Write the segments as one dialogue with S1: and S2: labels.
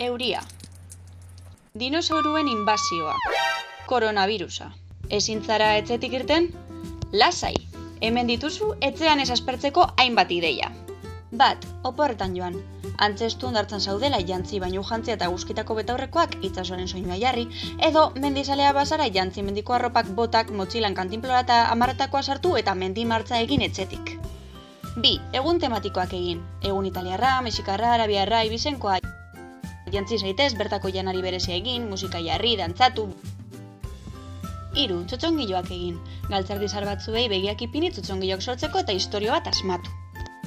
S1: Euria. Dinosauruen inbasioa. Koronavirusa. Ezin zara etxetik irten? Lasai, hemen dituzu etxean ez aspertzeko hainbat ideia. Bat, oporretan joan. Antzestu hondartzan zaudela jantzi bainu jantzia eta guzkitako betaurrekoak itsasoaren soinua jarri, edo mendizalea bazara jantzi mendiko arropak botak motxilan kantinplora eta amarretakoa sartu eta mendi martza egin etxetik. Bi, egun tematikoak egin. Egun italiarra, mexikarra, arabiarra, ibizenkoa. Jantzi zaitez, bertako janari berezia egin, musika jarri, dantzatu. Hiru, txotxongiloak egin. Galtzardizar batzuei begiak ipini txotxongiloak sortzeko eta istorio bat asmatu.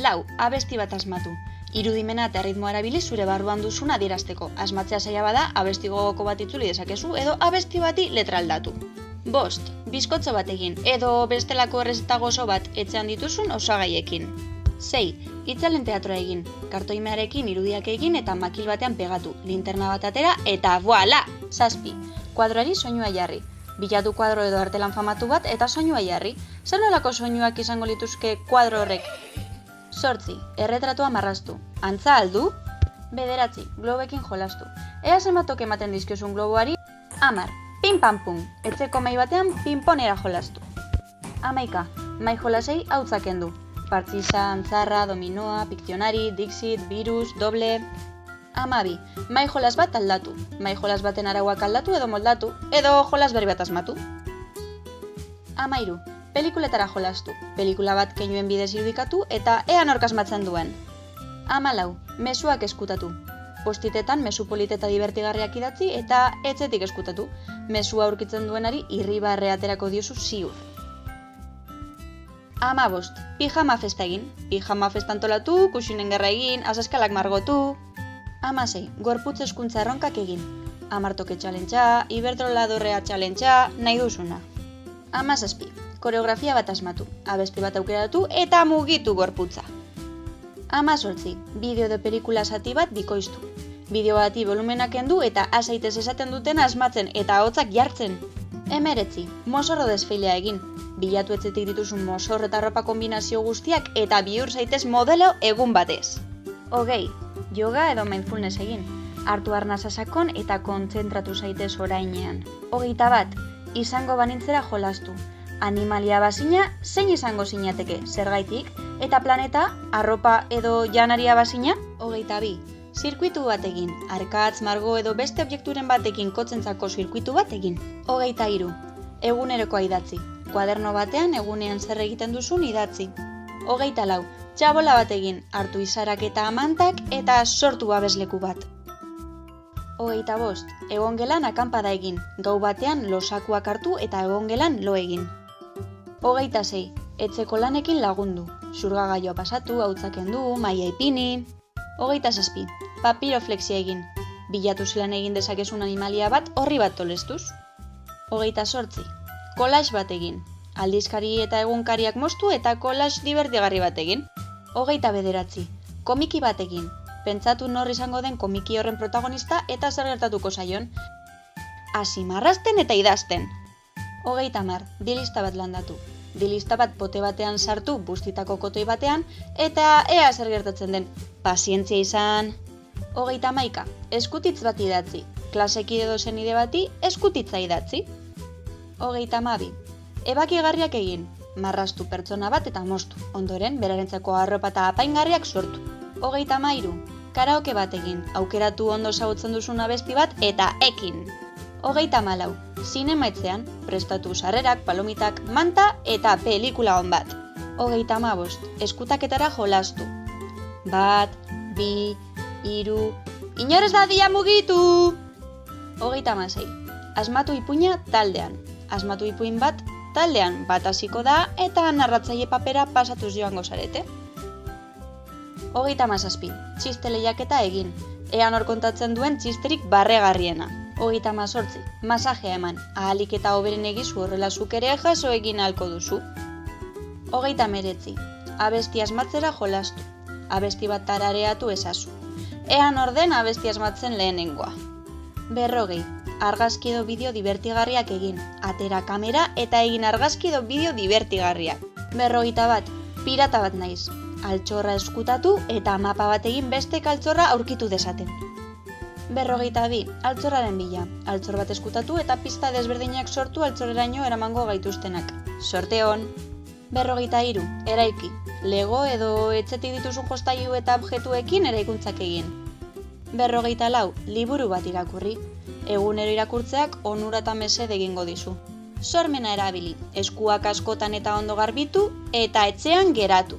S1: Lau, abesti bat asmatu. Irudimena eta erritmoa erabili zure barruan duzuna adierazteko. Asmatzea zaila bada, abesti gogoko bat itzuli dezakezu edo abesti bati letra aldatu. Bost, bizkotxo bat egin, edo bestelako errezeta gozo bat etxean dituzun osagaiekin. 6. Itzalen teatroa egin, kartoimearekin irudiak egin eta makil batean pegatu, linterna bat atera eta voila! 7. Kuadroari soinua jarri. Bilatu kuadro edo artelan famatu bat eta soinua jarri. Zer nolako soinuak izango lituzke kuadro horrek? 8. Erretratua marraztu. Antza aldu? 9. Globekin jolastu. Ea zenbatok ematen dizkiozun globoari? 10. Pin-pam-pum. Etxeko mai batean pinponera jolastu. 11. Mai jolasei hautzak kendu. Partziza, antzarra, dominoa, pikzionari, dixit, virus, doble... 12. Mai jolas bat aldatu. Mai jolas baten arauak aldatu edo moldatu, edo jolas berri bat asmatu. 13. Pelikuletara jolastu. Pelikula bat keinuen bidez irudikatu eta ea nork asmatzen duen. 14. Mezuak eskutatu. Postitetan mezu polite eta divertigarriak idatzi eta etxetik eskutatu. Mezua aurkitzen duenari irribarre aterako diozu ziur. 15. Pijama festa egin. Pijama festa antolatu, kusinen gerra egin, azaskalak margotu. 16. Gorputz eskuntza erronkak egin. Amartoke txalentxa, ibertroladorrea txalentxa, nahi duzuna. 17. Koreografia bat asmatu, abesti bat aukeratu eta mugitu gorputza. 18. Bideo de pelikula zati bat bikoiztu. Bideo bati volumenak kendu eta azaitez esaten duten asmatzen eta hotzak jartzen. 19. Mozorro desfilea egin. Bilatu etxetik dituzun mozorro eta arropa kombinazio guztiak eta bihur zaitez modelo egun batez. 20. Yoga edo mindfulness egin. Hartu arnasa sakon eta kontzentratu zaitez orainean. 21. Izango banintzera jolastu. Animalia bazina zein izango zinateke, zergaitik, eta planeta, arropa edo janaria bazina? 22. Zirkuitu bat egin, arkatz, margo edo beste objekturen batekin kotzentzako zirkuitu bat egin. 23. Egunerokoa idatzi, kuaderno batean egunean zer egiten duzun idatzi. 24. Txabola bat egin, hartu izarak eta amantak eta sortu babesleku bat. 25. Egongelan akanpada egin, gau batean losakuak hartu eta egongelan lo egin. 26. Etxeko lanekin lagundu, zurgagailua pasatu, hautzak kendu, maila ipini. 27. Papiroflexia egin, bilatu zelan egin dezakezun animalia bat horri bat tolestuz. 28. Collage bat egin, aldizkari eta egunkariak moztu eta collage divertigarri bat egin. 29. Komiki bat egin, pentsatu nor izango den komiki horren protagonista eta zer gertatuko zaion. Hasi marrazten eta idazten. 30. Dilista bat landatu. Dilista bat pote batean sartu bustitako kotoi batean eta ea zer gertatzen den. Pazientzia izan. 31. Eskutitz bat idatzi. Klasekide dozen ide bati eskutitza idatzi. 32. Ebakigarriak egin. Marraztu pertsona bat eta moztu. Ondoren, berarentzako arropa eta apaingarriak sortu. 33. Karaoke bat egin. Aukeratu ondo ezagutzen duzun abesti bat eta ekin. 34. Zinema etxean, prestatu sarrerak, palomitak, manta eta pelikula on bat. 35. Eskutaketara jolastu. 1, 2, 3, inor ez dadia mugitu! 36. Asmatu ipuina taldean. Asmatu ipuin bat taldean bat hasiko da eta narratzaile papera pasatuz joango zarete. 37. Txiste lehiaketa egin. Ea nor kontatzen duen txisterik barregarriena. 38. Masajea eman, ahalik eta hoberen egizu horrela zuk ere jaso egin ahalko duzu. 39. Abesti asmatzera jolastu. Abesti bat tarareatu ezazu. Ea nor den abesti asmatzen lehenengoa. 40. Argazki edo bideo divertigarriak egin. Atera kamera eta egin argazki edo bideo divertigarriak. 41. Pirata bat naiz. Altxorra eskutatu eta mapa bat egin beste altxorra aurkitu dezaten. 42. Altxorraren bila. Altxor bat eskutatu eta pista desberdinak sortu altxorreraino eramango gaituztenak. Sorte hon! 43. Eraiki. Lego edo etxetik dituzu jostailu eta objektuekin eraikuntzak egin. 44. Liburu bat irakurri. Egunero irakurtzeak onura eta mesede egingo dizu. Sormena erabili. Eskuak askotan eta ondo garbitu eta etxean geratu.